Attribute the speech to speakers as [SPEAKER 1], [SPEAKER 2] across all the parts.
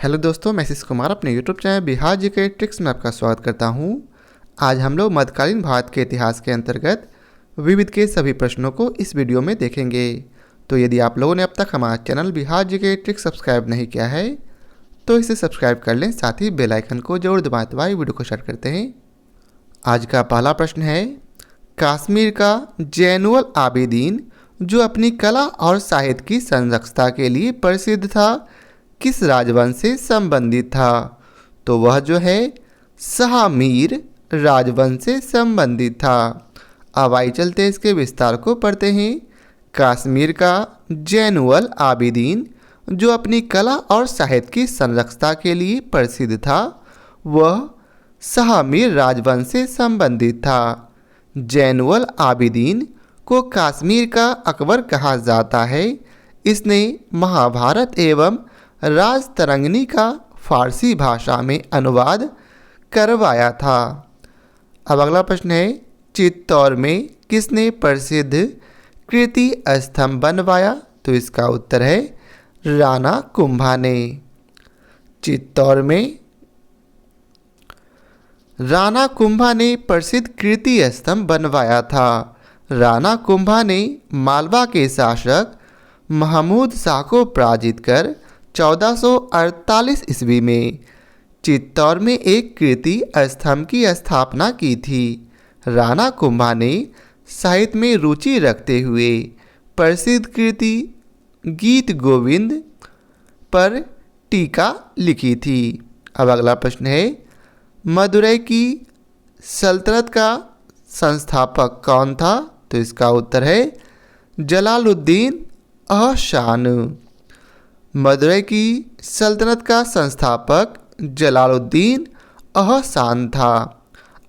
[SPEAKER 1] Hello दोस्तों, मैं आशीष कुमार अपने YouTube channel Bihar GK tricks में आपका स्वागत करता हूं। आज हम लोग मध्यकालीन भारत के इतिहास के अंतर्गत विविध के सभी प्रश्नों को इस वीडियो में देखेंगे। तो यदि आप लोगों ने अब तक हमारा channel Bihar GK tricks subscribe नहीं किया है तो इसे सब्सक्राइब कर लें, साथ ही बेल आइकन को जरूर दबाएं। वीडियो को स्टार्ट करते हैं। आज का पहला प्रश्न है, कश्मीर का जैनुल आबिदीन जो अपनी कला और साहित्य की संरक्षता के लिए प्रसिद्ध था, किस राजवंश से संबंधित था? तो वह जो है शाह मीर राजवंश से संबंधित था। अब आइए चलते इसके विस्तार को पढ़ते हैं। कश्मीर का जैनुल आबिदीन जो अपनी कला और साहित्य की संरक्षता के लिए प्रसिद्ध था, वह शाह मीर राजवंश से संबंधित था। जैनुल आबिदीन को कश्मीर का अकबर कहा जाता है। इसने महाभारत एवं राजतरंगिणी का फारसी भाषा में अनुवाद करवाया था। अब अगला प्रश्न है, चित्तौड़ में किसने प्रसिद्ध कीर्ति स्तंभ बनवाया? तो इसका उत्तर है राणा कुंभा ने। चित्तौड़ में राणा कुंभा ने प्रसिद्ध कीर्ति स्तंभ बनवाया था। राणा कुंभा ने मालवा के शासक महमूद शाह को पराजित कर 1448 ईस्वी में चित्तौड़ में एक कीर्ति स्तंभ की स्थापना की थी। राणा कुंभा ने साहित्य में रुचि रखते हुए प्रसिद्ध कीर्ति गीत गोविंद पर टीका लिखी थी। अब अगला प्रश्न है, मदुरै की सल्तनत का संस्थापक कौन था? तो इसका उत्तर है जलालुद्दीन अहसान। मदुरै की सल्तनत का संस्थापक जलालुद्दीन अहसान था।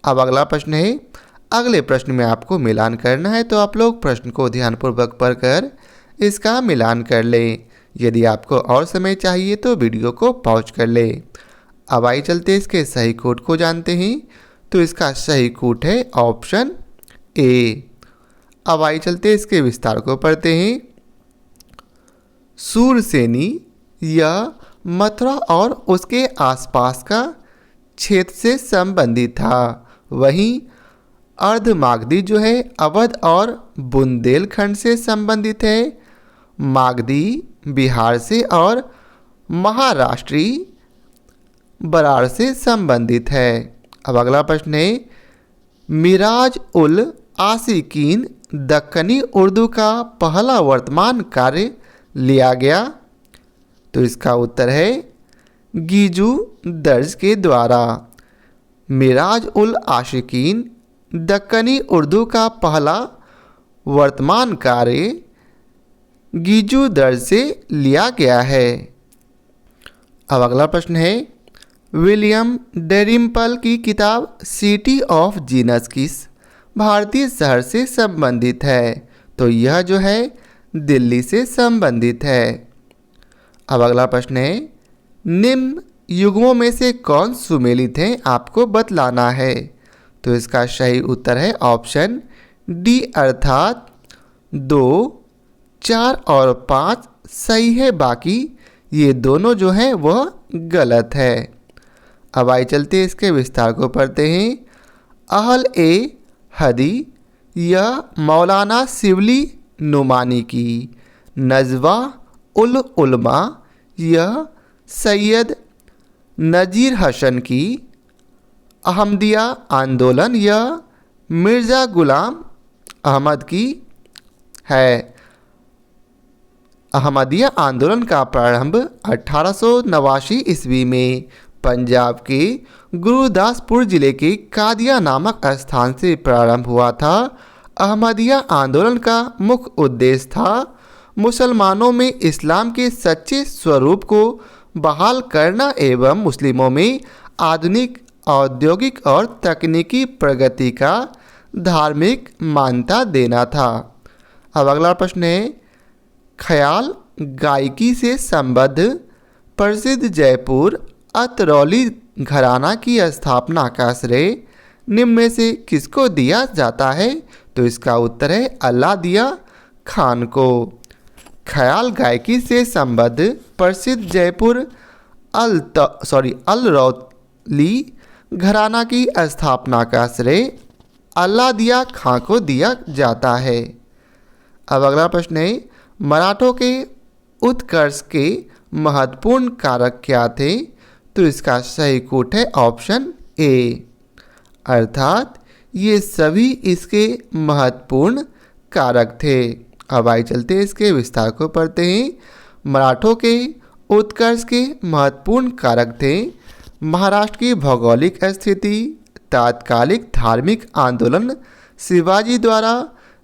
[SPEAKER 1] अब अगला प्रश्न है, अगले प्रश्न में आपको मिलान करना है, तो आप लोग प्रश्न को ध्यानपूर्वक पढ़कर इसका मिलान कर लें। यदि आपको और समय चाहिए तो वीडियो को पॉज कर लें। अब आइए चलते इसके सही कोड को जानते हैं। तो इसका सही कोड है ऑप्शन ए। अब आइए चलते इसके विस्तार को पढ़ते हैं। सूरसेनी यह मथुरा और उसके आसपास का क्षेत्र से संबंधित था। वहीं अर्धमागधी जो है अवध और बुंदेलखंड से संबंधित है। मागधी बिहार से और महाराष्ट्री बराड़ से संबंधित है। अब अगला प्रश्न है, मिराज उल आशिकीन दक्कनी उर्दू का पहला वर्तमान कार्य लिया गया? तो इसका उत्तर है गीजू दर्ज के द्वारा। मिराज उल आशिकीन दक्कनी उर्दू का पहला वर्तमान कार्य गीजू दर्ज से लिया गया है। अब अगला प्रश्न है, विलियम डेरिम्पल की किताब सिटी ऑफ जीनस किस भारतीय शहर से संबंधित है? तो यह जो है दिल्ली से संबंधित है। अब अगला प्रश्न है, निम्न युग्मों में से कौन सुमेलित हैं? आपको बतलाना है। तो इसका सही उत्तर है ऑप्शन डी, अर्थात 2, 4 और 5 सही है, बाकी ये दोनों जो हैं वह गलत है। अब आइए चलते इसके विस्तार को पढ़ते हैं। अहल ए हदी यह मौलाना शिवली नुमानी की। नजवा उल उलमा यह सैयद नजीर हसन की। अहमदिया आंदोलन यह मिर्ज़ा गुलाम अहमद की है। अहमदिया आंदोलन का प्रारंभ 1889 ईस्वी में पंजाब के गुरुदासपुर जिले के कादिया नामक स्थान से प्रारंभ हुआ था। अहमदिया आंदोलन का मुख्य उद्देश्य था मुसलमानों में इस्लाम के सच्चे स्वरूप को बहाल करना एवं मुस्लिमों में आधुनिक औद्योगिक और तकनीकी प्रगति का धार्मिक मान्यता देना था। अब अगला प्रश्न है, ख्याल गायकी से संबद्ध प्रसिद्ध जयपुर अतरौली घराना की स्थापना का श्रेय निम्न में से किसको दिया जाता है? तो इसका उत्तर है अलादिया खान को। ख्याल गायकी से संबद्ध प्रसिद्ध जयपुर अल रौली घराना की स्थापना का श्रेय अल्लादिया खां को दिया जाता है। अब अगला प्रश्न है, मराठों के उत्कर्ष के महत्वपूर्ण कारक क्या थे? तो इसका सही कोट है ऑप्शन ए, अर्थात ये सभी इसके महत्वपूर्ण कारक थे। अब आइए चलते हैं इसके विस्तार को पढ़ते हैं। मराठों के उत्कर्ष के महत्वपूर्ण कारक थे महाराष्ट्र की भौगोलिक स्थिति, तात्कालिक धार्मिक आंदोलन, शिवाजी द्वारा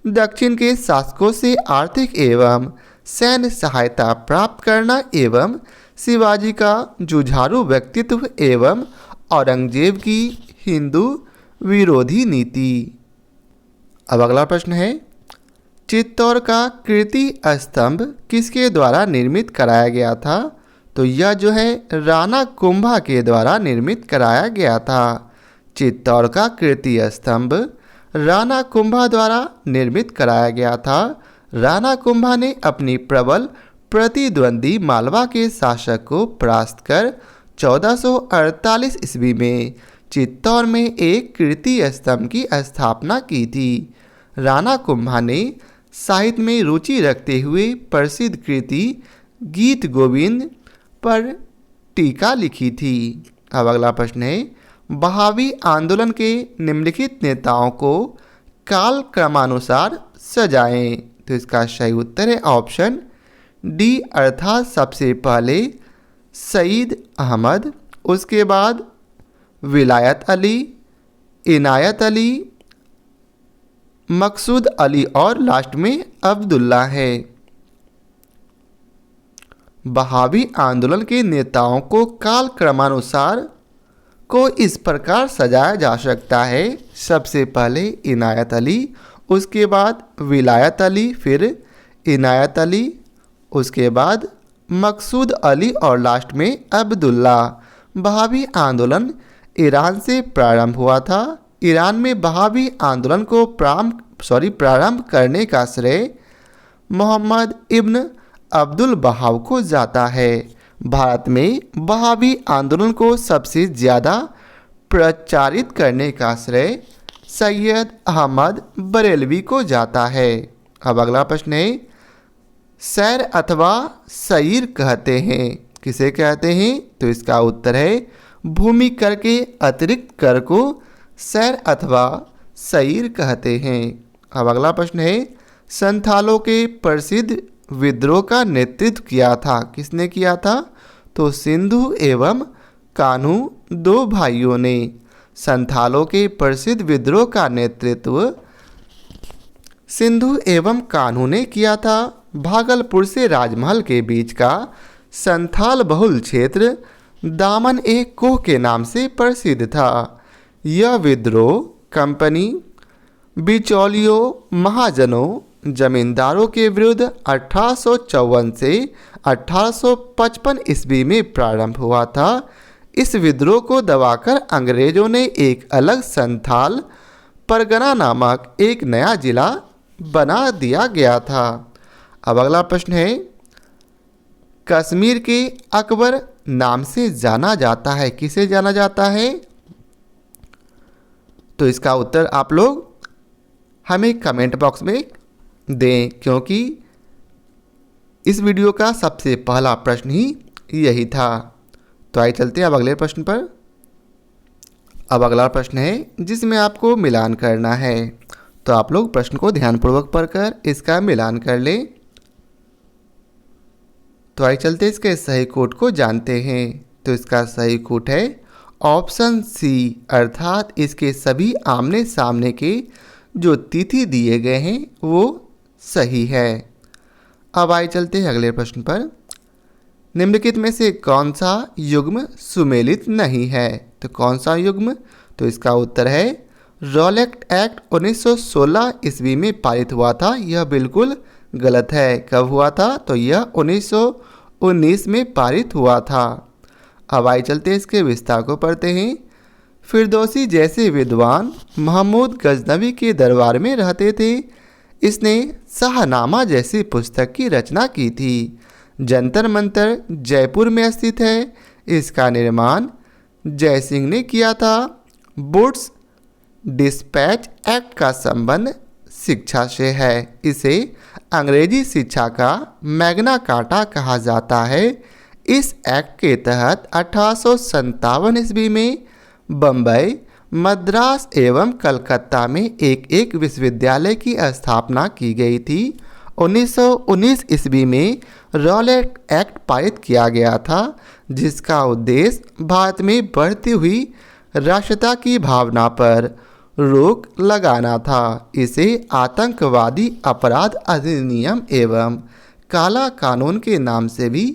[SPEAKER 1] दक्षिण के शासकों से आर्थिक एवं सैन्य सहायता प्राप्त करना एवं शिवाजी का जुझारू व्यक्तित्व एवं औरंगजेब की हिंदू विरोधी नीति। अब अगला प्रश्न है, चित्तौड़ का कीर्ति स्तंभ किसके द्वारा निर्मित कराया गया था? तो यह जो है राणा कुंभा के द्वारा निर्मित कराया गया था। चित्तौड़ का कीर्ति स्तंभ राणा कुंभा द्वारा निर्मित कराया गया था। राणा कुंभा ने अपनी प्रबल प्रतिद्वंदी मालवा के शासक को परास्त कर 1448 ईस्वी में चित्तौड़ में एक कीर्ति स्तंभ की स्थापना की थी। राणा कुंभा ने साहित्य में रुचि रखते हुए प्रसिद्ध कृति गीत गोविंद पर टीका लिखी थी। अब अगला प्रश्न है, बहावी आंदोलन के निम्नलिखित नेताओं को काल क्रमानुसार सजाएं। तो इसका सही उत्तर है ऑप्शन डी, अर्थात सबसे पहले सईद अहमद, उसके बाद विलायत अली, इनायत अली, मकसूद अली और लास्ट में अब्दुल्ला है। बहावी आंदोलन के नेताओं को काल क्रमानुसार को इस प्रकार सजाया जा सकता है। सबसे पहले इनायत अली, उसके बाद विलायत अली, फिर इनायत अली, उसके बाद मकसूद अली और लास्ट में अब्दुल्ला। बहावी आंदोलन ईरान से प्रारंभ हुआ था। ईरान में बहावी आंदोलन को प्रारंभ करने का श्रेय मोहम्मद इब्न अब्दुल बहाव को जाता है। भारत में बहावी आंदोलन को सबसे ज़्यादा प्रचारित करने का श्रेय सैयद अहमद बरेलवी को जाता है। अब अगला प्रश्न है, सैर अथवा सईर कहते हैं किसे कहते हैं? तो इसका उत्तर है भूमि कर के अतिरिक्त कर को सैर अथवा सईर कहते हैं। अब अगला प्रश्न है, संथालों के प्रसिद्ध विद्रोह का नेतृत्व किया था किसने किया था? तो सिंधु एवं कान्हू दो भाइयों ने। संथालों के प्रसिद्ध विद्रोह का नेतृत्व सिंधु एवं कान्हू ने किया था। भागलपुर से राजमहल के बीच का संथाल बहुल क्षेत्र दामन ए कोह के नाम से प्रसिद्ध था। यह विद्रोह कंपनी, बिचौलियों, महाजनों, जमींदारों के विरुद्ध 1854 से 1855 ईस्वी में प्रारंभ हुआ था। इस विद्रोह को दबाकर अंग्रेजों ने एक अलग संथाल परगना नामक एक नया जिला बना दिया गया था। अब अगला प्रश्न है, कश्मीर के अकबर नाम से जाना जाता है किसे जाना जाता है? तो इसका उत्तर आप लोग हमें कमेंट बॉक्स में दें, क्योंकि इस वीडियो का सबसे पहला प्रश्न ही यही था। तो आइए चलते हैं अब अगले प्रश्न पर। अब अगला प्रश्न है जिसमें आपको मिलान करना है, तो आप लोग प्रश्न को ध्यानपूर्वक पढ़कर इसका मिलान कर लें। तो आइए चलते इसके सही कोड को जानते हैं। तो इसका सही कोड है ऑप्शन सी, अर्थात इसके सभी आमने सामने के जो तिथि दिए गए हैं वो सही है। अब आइए चलते हैं अगले प्रश्न पर। निम्नलिखित में से कौन सा युग्म सुमेलित नहीं है? तो कौन सा युग्म? तो इसका उत्तर है रॉलेट एक्ट 1916 ईस्वी में पारित हुआ था। यह बिल्कुल गलत है। कब हुआ था? तो यह 1919 में पारित हुआ था। अब आइए चलते इसके विस्तार को पढ़ते हैं। फिरदौसी जैसे विद्वान महमूद गजनवी के दरबार में रहते थे। इसने शाहनामा जैसी पुस्तक की रचना की थी। जंतर मंतर जयपुर में स्थित है। इसका निर्माण जयसिंह ने किया था। वुड्स डिस्पैच एक्ट का संबंध शिक्षा से है। इसे अंग्रेजी शिक्षा का मैग्ना कार्टा कहा जाता है। इस एक्ट के तहत 1857 ईस्वी में बम्बई, मद्रास एवं कलकत्ता में एक विश्वविद्यालय की स्थापना की गई थी। 1919 ईस्वी में रॉलेट एक्ट पारित किया गया था, जिसका उद्देश्य भारत में बढ़ती हुई राष्ट्रीयता की भावना पर रोक लगाना था। इसे आतंकवादी अपराध अधिनियम एवं काला कानून के नाम से भी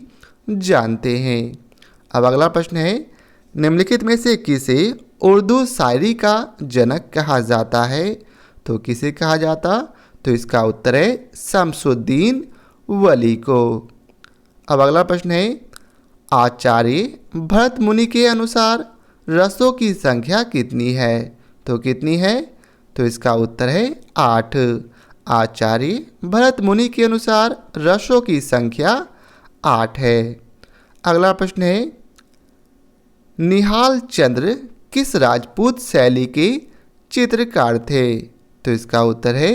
[SPEAKER 1] जानते हैं। अब अगला प्रश्न है, निम्नलिखित में से किसे उर्दू शायरी का जनक कहा जाता है? तो किसे कहा जाता? तो इसका उत्तर है शमसुद्दीन वली को। अब अगला प्रश्न है, आचार्य भरत मुनि के अनुसार रसों की संख्या कितनी है? तो कितनी है? तो इसका उत्तर है 8। आचार्य भरत मुनि के अनुसार रसों की संख्या 8 है। अगला प्रश्न है, निहाल चंद्र किस राजपूत शैली के चित्रकार थे? तो इसका उत्तर है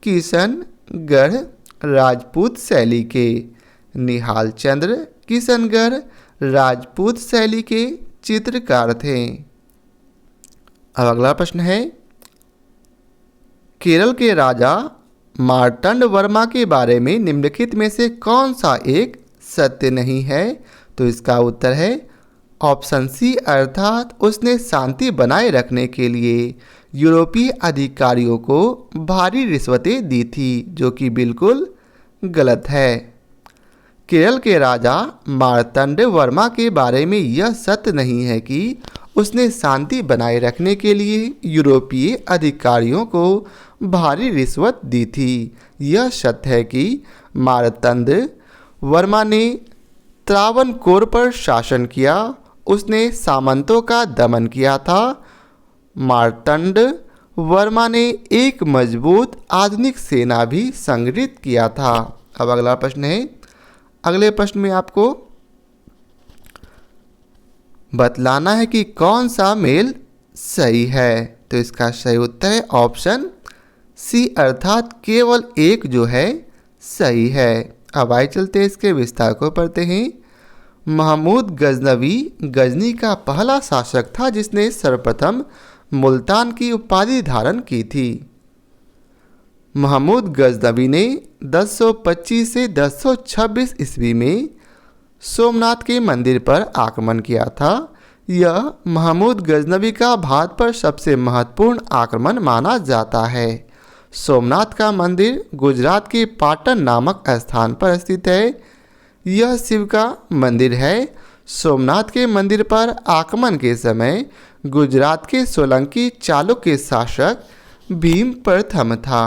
[SPEAKER 1] किशनगढ़ राजपूत शैली के। निहाल चंद्र किशनगढ़ राजपूत शैली के चित्रकार थे। अब अगला प्रश्न है, केरल के राजा मार्तंड वर्मा के बारे में निम्नलिखित में से कौन सा एक सत्य नहीं है? तो इसका उत्तर है ऑप्शन सी, अर्थात उसने शांति बनाए रखने के लिए यूरोपीय अधिकारियों को भारी रिश्वतें दी थी, जो कि बिल्कुल गलत है। केरल के राजा मार्तंड वर्मा के बारे में यह सत्य नहीं है कि उसने शांति बनाए रखने के लिए यूरोपीय अधिकारियों को भारी रिश्वत दी थी। यह सत्य है कि मार्तंड वर्मा ने त्रावणकोर पर शासन किया। उसने सामंतों का दमन किया था। मार्तंड वर्मा ने एक मजबूत आधुनिक सेना भी संगठित किया था। अब अगला प्रश्न है, अगले प्रश्न में आपको बतलाना है कि कौन सा मेल सही है। तो इसका सही उत्तर है ऑप्शन सी, अर्थात केवल एक जो है सही है। अब आइए चलते इसके विस्तार को पढ़ते हैं। महमूद गजनवी गजनी का पहला शासक था जिसने सर्वप्रथम मुल्तान की उपाधि धारण की थी। महमूद गजनवी ने 1025 से 1026 ईस्वी में सोमनाथ के मंदिर पर आक्रमण किया था। यह महमूद गजनवी का भारत पर सबसे महत्वपूर्ण आक्रमण माना जाता है। सोमनाथ का मंदिर गुजरात के पाटन नामक स्थान पर स्थित है। यह शिव का मंदिर है। सोमनाथ के मंदिर पर आक्रमण के समय गुजरात के सोलंकी चालुक्य शासक भीम प्रथम था।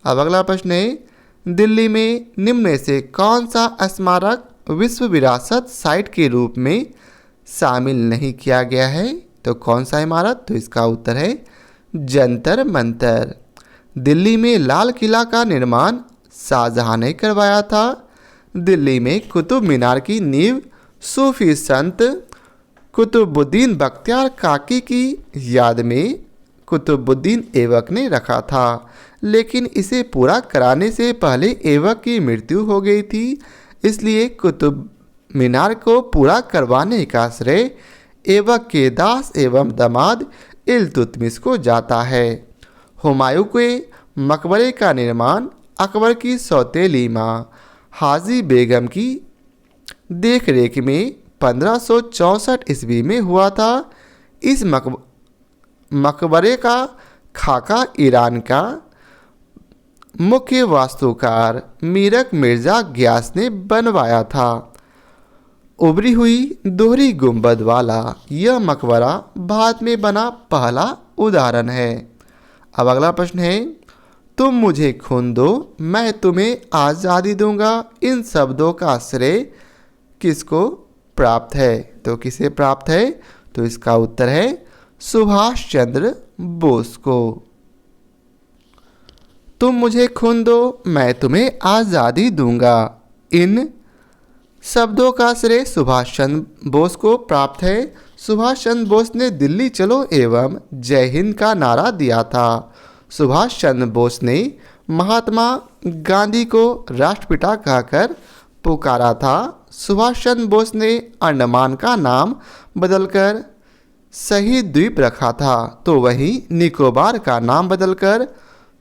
[SPEAKER 1] अब अगला प्रश्न है, दिल्ली में निम्न में से कौन सा स्मारक विश्व विरासत साइट के रूप में शामिल नहीं किया गया है? तो कौन सा इमारत? तो इसका उत्तर है जंतर मंतर। दिल्ली में लाल किला का निर्माण शाहजहां ने करवाया था। दिल्ली में कुतुब मीनार की नींव सूफी संत कुतुबुद्दीन बख्तियार काकी की याद में कुतुबुद्दीन ऐबक ने रखा था, लेकिन इसे पूरा कराने से पहले ऐबक की मृत्यु हो गई थी। इसलिए कुतुब मीनार को पूरा करवाने का श्रेय ऐबक के दास एवं दामाद इल्तुतमिश को जाता है। हुमायूं के मकबरे का निर्माण अकबर की सौतेली माँ हाजी बेगम की देखरेख में 1564 ईस्वी में हुआ था। इस मकबरे का खाका ईरान का मुख्य वास्तुकार मीरक मिर्जा ग्यास ने बनवाया था। उभरी हुई दोहरी गुंबद वाला यह मकबरा भारत में बना पहला उदाहरण है। अब अगला प्रश्न है, तुम मुझे खून दो मैं तुम्हें आज़ादी दूंगा। इन शब्दों का श्रेय किसको प्राप्त है? तो किसे प्राप्त है? तो इसका उत्तर है सुभाष चंद्र बोस को। तुम मुझे खून दो मैं तुम्हें आज़ादी दूंगा। इन शब्दों का श्रेय सुभाष चंद्र बोस को प्राप्त है। सुभाष चंद्र बोस ने दिल्ली चलो एवं जय हिंद का नारा दिया था। सुभाष चंद्र बोस ने महात्मा गांधी को राष्ट्रपिता कहकर पुकारा था। सुभाष चंद्र बोस ने अंडमान का नाम बदलकर शहीद द्वीप रखा था, तो वहीं निकोबार का नाम बदलकर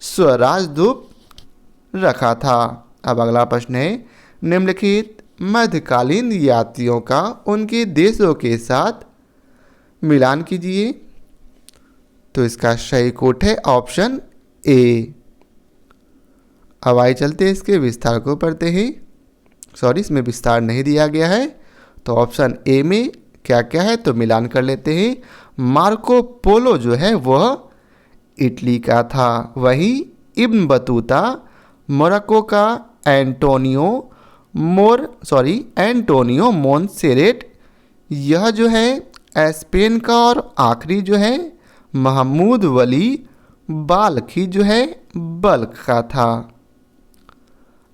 [SPEAKER 1] स्वराज द्वीप रखा था। अब अगला प्रश्न है, निम्नलिखित मध्यकालीन यात्रियों का उनके देशों के साथ मिलान कीजिए। तो इसका सही कोट है ऑप्शन ए। अब आइए चलते इसके विस्तार को पढ़ते हैं। सॉरी, इसमें विस्तार नहीं दिया गया है, तो ऑप्शन ए में क्या क्या है तो मिलान कर लेते हैं। मार्को पोलो जो है वह इटली का था। वहीं इब्न बतूता मोरक्को का एंटोनियो मोनसेरेट यह जो है स्पेन का, और आखिरी जो है महमूद वली बाल्खी जो है बल्ख का था।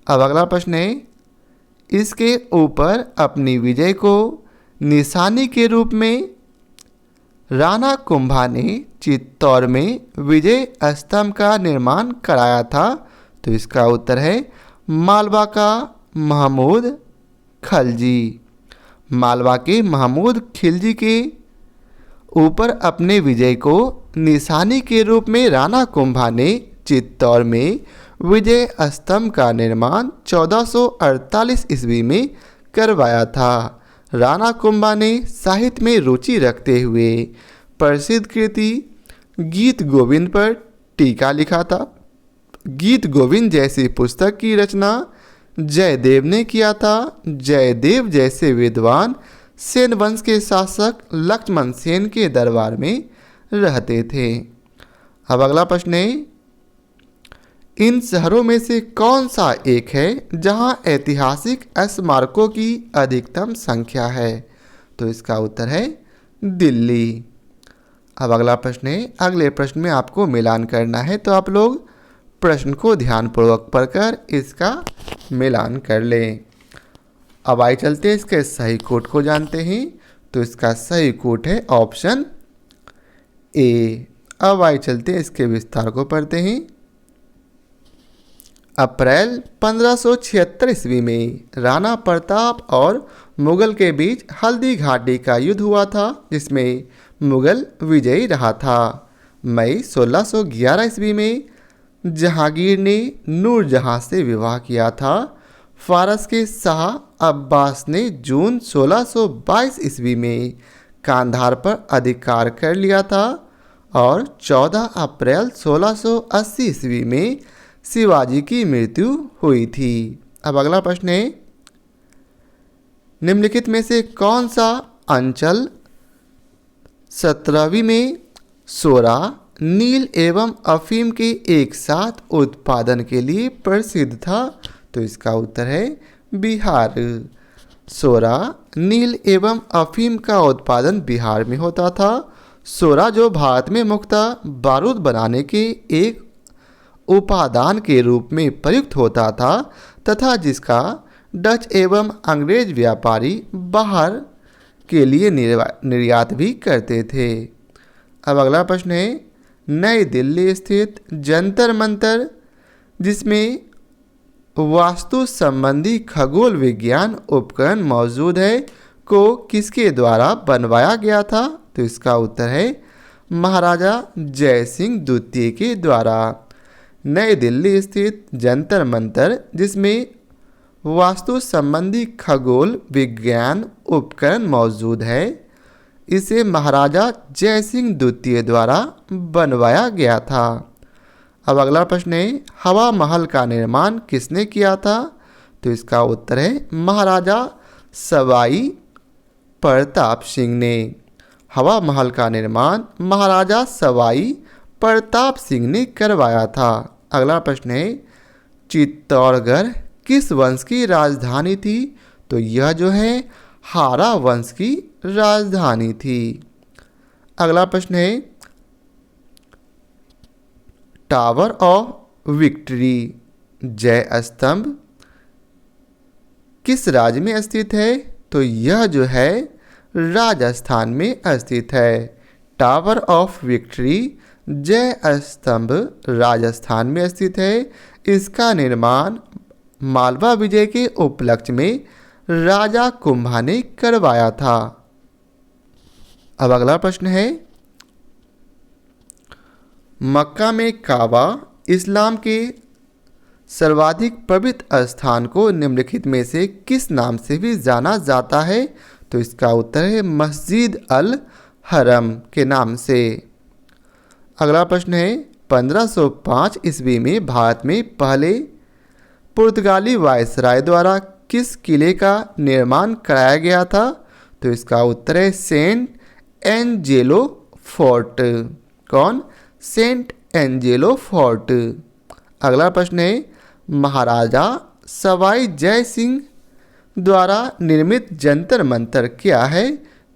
[SPEAKER 1] अब अगला प्रश्न है, इसके ऊपर अपनी विजय को निशानी के रूप में राणा कुंभा ने चित्तौड़ में विजय स्तंभ का निर्माण कराया था। तो इसका उत्तर है मालवा का महमूद खिलजी। मालवा के महमूद खिलजी के ऊपर अपने विजय को निशानी के रूप में राणा कुंभा ने चित्तौड़ में विजय स्तंभ का निर्माण 1448 ईस्वी में करवाया था। राणा कुंभा ने साहित्य में रुचि रखते हुए प्रसिद्ध कृति गीत गोविंद पर टीका लिखा था। गीत गोविंद जैसी पुस्तक की रचना जयदेव ने किया था। जयदेव जैसे विद्वान सेन वंश के शासक लक्ष्मण सेन के दरबार में रहते थे। अब अगला प्रश्न है, इन शहरों में से कौन सा एक है जहां ऐतिहासिक स्मारकों की अधिकतम संख्या है? तो इसका उत्तर है दिल्ली। अब अगला प्रश्न है, अगले प्रश्न में आपको मिलान करना है, तो आप लोग प्रश्न को ध्यानपूर्वक पढ़कर इसका मिलान कर लें। अब आइए चलते हैं इसके सही कोट को जानते हैं। तो इसका सही कोट है ऑप्शन ए। अब आइए चलते हैं इसके विस्तार को पढ़ते हैं। अप्रैल 1576 ईस्वी में राणा प्रताप और मुगल के बीच हल्दी घाटी का युद्ध हुआ था, जिसमें मुगल विजयी रहा था। मई 1611 ईस्वी में जहांगीर ने नूरजहां से विवाह किया था। फारस के शाह अब्बास ने जून 1622 ईस्वी में कांधार पर अधिकार कर लिया था और 14 अप्रैल 1680 ईस्वी में शिवाजी की मृत्यु हुई थी। अब अगला प्रश्न है, निम्नलिखित में से कौन सा अंचल 17वीं में सोरा, नील एवं अफीम के एक साथ उत्पादन के लिए प्रसिद्ध था? तो इसका उत्तर है बिहार। सोरा, नील एवं अफीम का उत्पादन बिहार में होता था। सोरा जो भारत में मुख्यतः बारूद बनाने के एक उपादान के रूप में प्रयुक्त होता था तथा जिसका डच एवं अंग्रेज व्यापारी बाहर के लिए निर्यात भी करते थे। अब अगला प्रश्न है, नई दिल्ली स्थित जंतर मंतर जिसमें वास्तु संबंधी खगोल विज्ञान उपकरण मौजूद है को किसके द्वारा बनवाया गया था? तो इसका उत्तर है महाराजा जय सिंह द्वितीय के द्वारा। नई दिल्ली स्थित जंतर मंतर जिसमें वास्तु संबंधी खगोल विज्ञान उपकरण मौजूद है, इसे महाराजा जय सिंह द्वितीय द्वारा बनवाया गया था। अब अगला प्रश्न है, हवा महल का निर्माण किसने किया था? तो इसका उत्तर है महाराजा सवाई प्रताप सिंह ने। हवा महल का निर्माण महाराजा सवाई प्रताप सिंह ने करवाया था। अगला प्रश्न है, चित्तौड़गढ़ किस वंश की राजधानी थी? तो यह जो है हारा वंश की राजधानी थी। अगला प्रश्न है, टावर ऑफ विक्ट्री जय स्तंभ किस राज्य में स्थित है? तो यह जो है राजस्थान में स्थित है। टावर ऑफ विक्ट्री जय स्तंभ राजस्थान में स्थित है। इसका निर्माण मालवा विजय के उपलक्ष्य में राजा कुंभा ने करवाया था। अब अगला प्रश्न है, मक्का में काबा इस्लाम के सर्वाधिक पवित्र स्थान को निम्नलिखित में से किस नाम से भी जाना जाता है? तो इसका उत्तर है मस्जिद अल हरम के नाम से। अगला प्रश्न है, 1505 ईस्वी में भारत में पहले पुर्तगाली वायसराय द्वारा किस किले का निर्माण कराया गया था? तो इसका उत्तर है सेंट एंजेलो फोर्ट। कौन? Saint Angelo Fort. अगला प्रश्न है, महाराजा सवाई जय सिंह द्वारा निर्मित जंतर मंतर क्या है?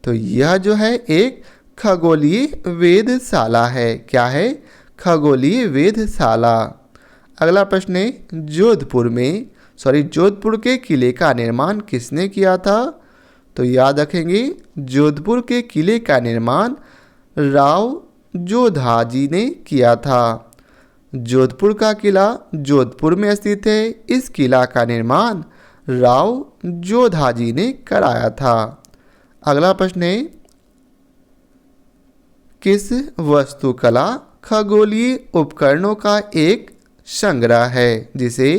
[SPEAKER 1] तो यह जो है एक खगोलीय वेधशाला है। क्या है? खगोलीय वेधशाला। अगला प्रश्न है, जोधपुर के किले का निर्माण किसने किया था? तो याद रखेंगे, जोधपुर के किले का निर्माण राव जोधाजी ने किया था। जोधपुर का किला जोधपुर में स्थित है। इस किला का निर्माण राव जोधाजी ने कराया था। अगला प्रश्न है, किस वस्तुकला खगोलीय उपकरणों का एक संग्रह है जिसे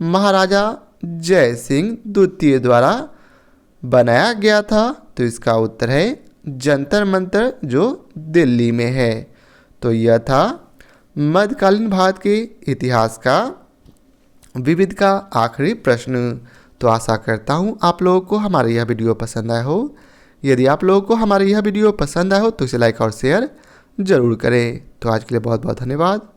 [SPEAKER 1] महाराजा जय सिंह द्वितीय द्वारा बनाया गया था? तो इसका उत्तर है जंतर मंतर जो दिल्ली में है। तो यह था मध्यकालीन भारत के इतिहास का विविध का आखिरी प्रश्न। तो आशा करता हूँ आप लोगों को हमारा यह वीडियो पसंद आया हो। यदि आप लोगों को हमारी यह वीडियो पसंद आया हो तो इसे लाइक और शेयर ज़रूर करें। तो आज के लिए बहुत बहुत धन्यवाद।